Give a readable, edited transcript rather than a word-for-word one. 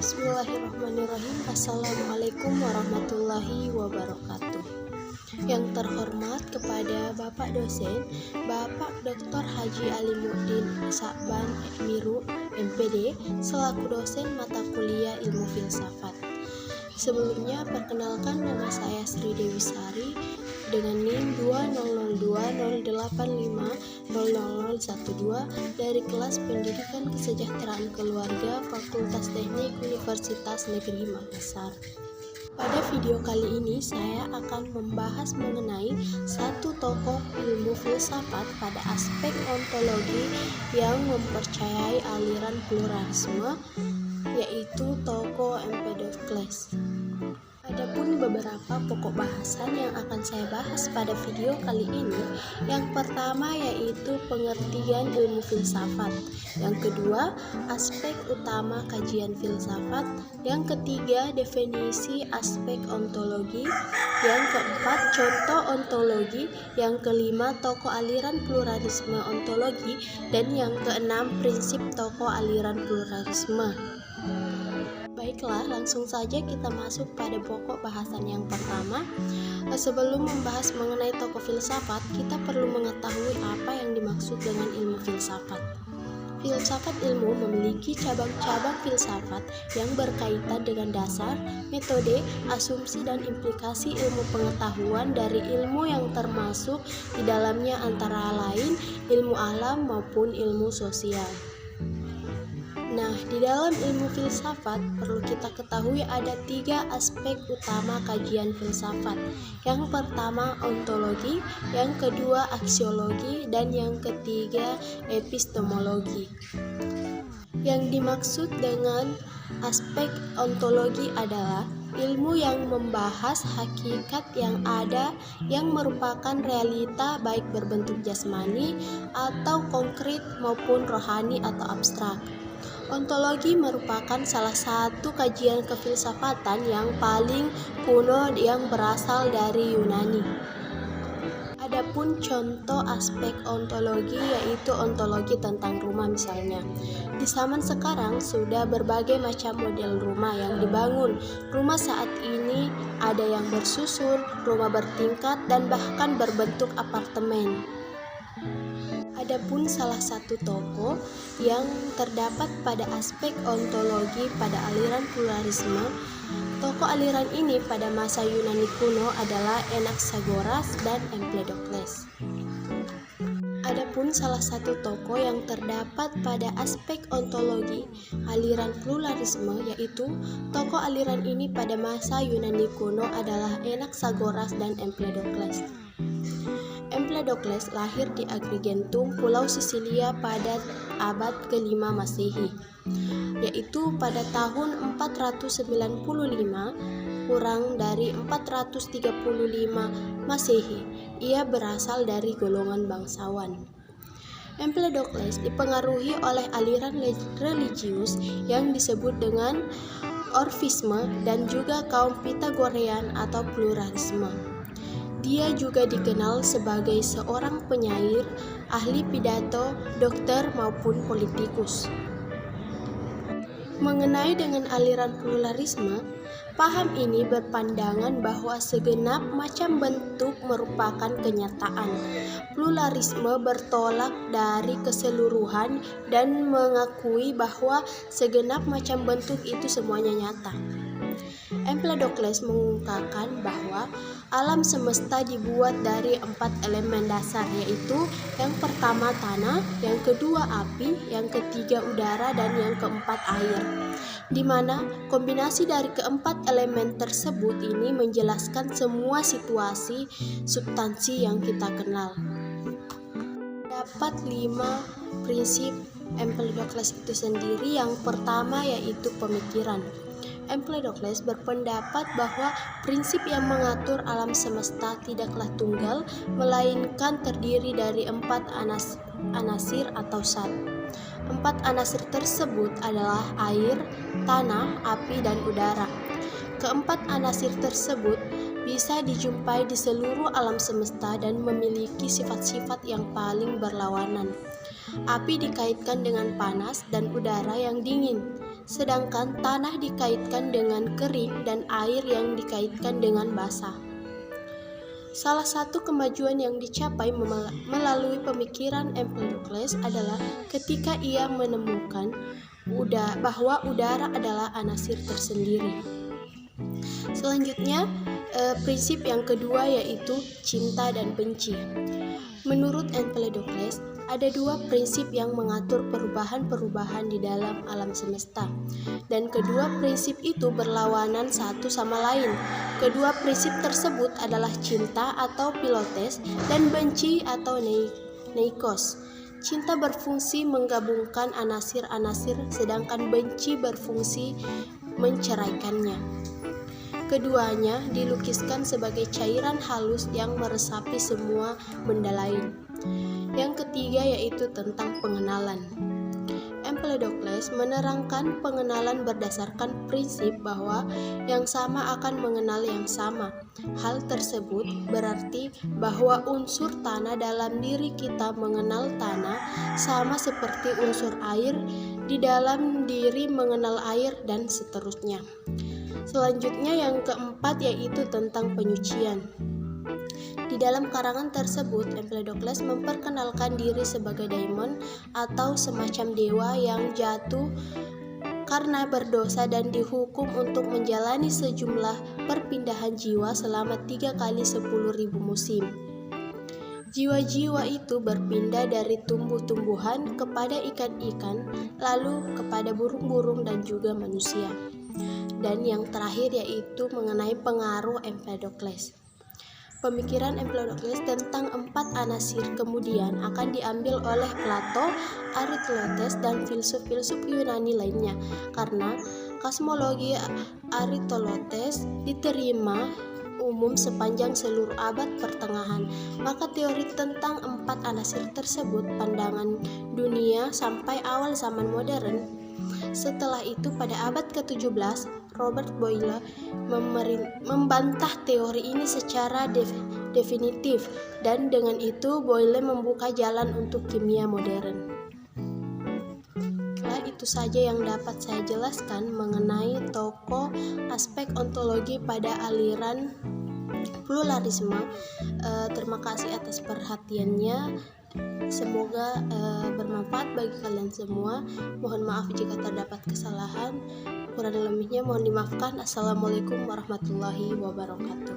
Bismillahirrahmanirrahim. Assalamualaikum warahmatullahi wabarakatuh. Yang terhormat kepada Bapak dosen, Bapak Dr. Haji Alimuddin Sa'ban Miru, MPD, selaku dosen mata kuliah Ilmu Filsafat. Sebelumnya, perkenalkan nama saya Sri Dewi Sari dengan NIM 200208500012 dari kelas Pendidikan Kesejahteraan Keluarga Fakultas Teknik Universitas Negeri Makassar. Pada video kali ini saya akan membahas mengenai satu tokoh ilmu filsafat pada aspek ontologi yang mempercayai aliran pluralisme, yaitu tokoh Empedokles. Adapun beberapa pokok bahasan yang akan saya bahas pada video kali ini, yang pertama yaitu pengertian ilmu filsafat, yang kedua aspek utama kajian filsafat, yang ketiga definisi aspek ontologi, yang keempat contoh ontologi, yang kelima tokoh aliran pluralisme ontologi, dan yang keenam prinsip tokoh aliran pluralisme. Baiklah, langsung saja kita masuk pada pokok bahasan yang pertama. Sebelum membahas mengenai tokoh filsafat, kita perlu mengetahui apa yang dimaksud dengan ilmu filsafat. Filsafat ilmu memiliki cabang-cabang filsafat yang berkaitan dengan dasar, metode, asumsi, dan implikasi ilmu pengetahuan dari ilmu yang termasuk di dalamnya antara lain ilmu alam maupun ilmu sosial. Nah, di dalam ilmu filsafat perlu kita ketahui ada 3 aspek utama kajian filsafat. Yang pertama ontologi, yang kedua aksiologi, dan yang ketiga epistemologi. Yang dimaksud dengan aspek ontologi adalah ilmu yang membahas hakikat yang ada yang merupakan realita baik berbentuk jasmani atau konkret maupun rohani atau abstrak. Ontologi merupakan salah satu kajian kefilsafatan yang paling kuno yang berasal dari Yunani. Adapun contoh aspek ontologi yaitu ontologi tentang rumah misalnya. Di zaman sekarang sudah berbagai macam model rumah yang dibangun. Rumah saat ini ada yang bersusun, rumah bertingkat, dan bahkan berbentuk apartemen. Adapun salah satu tokoh yang terdapat pada aspek ontologi pada aliran pluralisme, tokoh aliran ini pada masa Yunani kuno adalah Anaxagoras dan Empedokles. Adapun salah satu tokoh yang terdapat pada aspek ontologi aliran pluralisme yaitu tokoh aliran ini pada masa Yunani kuno adalah Anaxagoras dan Empedokles. Empedokles lahir di Agrigentum, Pulau Sisilia pada abad ke-5 Masehi, yaitu pada tahun 495 kurang dari 435 Masehi. Ia berasal dari golongan bangsawan. Empedokles dipengaruhi oleh aliran religius yang disebut dengan Orfisme dan juga kaum Pythagorean atau pluralisme. Dia juga dikenal sebagai seorang penyair, ahli pidato, dokter maupun politikus. Mengenai dengan aliran pluralisme, paham ini berpandangan bahwa segenap macam bentuk merupakan kenyataan. Pluralisme bertolak dari keseluruhan dan mengakui bahwa segenap macam bentuk itu semuanya nyata. Empedokles mengungkapkan bahwa alam semesta dibuat dari 4 elemen dasar, yaitu yang pertama tanah, yang kedua api, yang ketiga udara, dan yang keempat air, di mana kombinasi dari keempat elemen tersebut ini menjelaskan semua situasi substansi yang kita kenal. Dapat 5 prinsip Empedokles itu sendiri. Yang pertama yaitu pemikiran. Empedokles berpendapat bahwa prinsip yang mengatur alam semesta tidaklah tunggal, melainkan terdiri dari 4 anasir atau zat. 4 anasir tersebut adalah air, tanah, api, dan udara. Keempat anasir tersebut bisa dijumpai di seluruh alam semesta dan memiliki sifat-sifat yang paling berlawanan. Api dikaitkan dengan panas dan udara yang dingin, sedangkan tanah dikaitkan dengan kering dan air yang dikaitkan dengan basah. Salah satu kemajuan yang dicapai melalui pemikiran Empedokles adalah ketika ia menemukan bahwa udara adalah anasir tersendiri. Selanjutnya, prinsip yang kedua yaitu cinta dan benci. Menurut Empedokles, ada dua prinsip yang mengatur perubahan-perubahan di dalam alam semesta, dan kedua prinsip itu berlawanan satu sama lain. Kedua prinsip tersebut adalah cinta atau philotes dan benci atau neikos. Cinta berfungsi menggabungkan anasir-anasir, sedangkan benci berfungsi menceraikannya. Keduanya dilukiskan sebagai cairan halus yang meresapi semua benda lain. Yang ketiga yaitu tentang pengenalan. Empedokles menerangkan pengenalan berdasarkan prinsip bahwa yang sama akan mengenal yang sama. Hal tersebut berarti bahwa unsur tanah dalam diri kita mengenal tanah sama seperti unsur air di dalam diri mengenal air, dan seterusnya. Selanjutnya yang keempat yaitu tentang penyucian. Di dalam karangan tersebut, Empedokles memperkenalkan diri sebagai daimon atau semacam dewa yang jatuh karena berdosa dan dihukum untuk menjalani sejumlah perpindahan jiwa selama 3 kali 10.000 musim. Jiwa-jiwa itu berpindah dari tumbuh-tumbuhan kepada ikan-ikan, lalu kepada burung-burung dan juga manusia. Dan yang terakhir yaitu mengenai pengaruh Empedokles. Pemikiran Empedokles tentang 4 anasir kemudian akan diambil oleh Plato, Aristoteles, dan filsuf-filsuf Yunani lainnya. Karena kosmologi Aristoteles diterima umum sepanjang seluruh abad pertengahan, maka teori tentang 4 anasir tersebut pandangan dunia sampai awal zaman modern. Setelah itu pada abad ke-17, Robert Boyle membantah teori ini secara definitif, dan dengan itu Boyle membuka jalan untuk kimia modern. Itu saja yang dapat saya jelaskan mengenai tokoh aspek ontologi pada aliran pluralisme. Terima kasih atas perhatiannya. Semoga bermanfaat bagi kalian semua. Mohon maaf jika terdapat kesalahan. Kurang lebihnya mohon dimaafkan. Assalamualaikum warahmatullahi wabarakatuh.